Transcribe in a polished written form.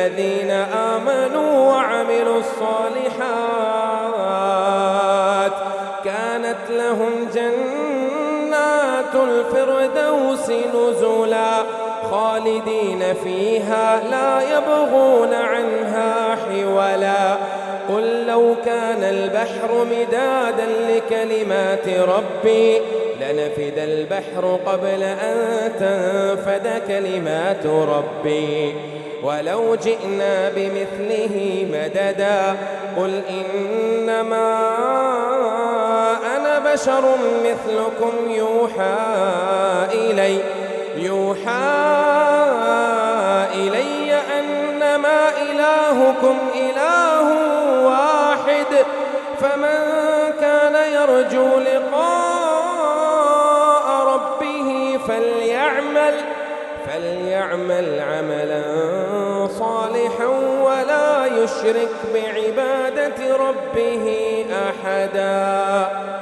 الذين آمنوا وعملوا الصالحات كانت لهم جنات الفردوس نزلا خالدين فيها لا يبغون عنها حولا. قل لو كان البحر مدادا لكلمات ربي لنفد البحر قبل أن تنفد كلمات ربي ولو جئنا بمثله مددا. قل إنما أنا بشر مثلكم يوحى إلي أنما إلهكم إله واحد فمن كان يرجو لقاء ربه فليعمل عملا صالحا ولا يشرك بعبادة ربه أحدا.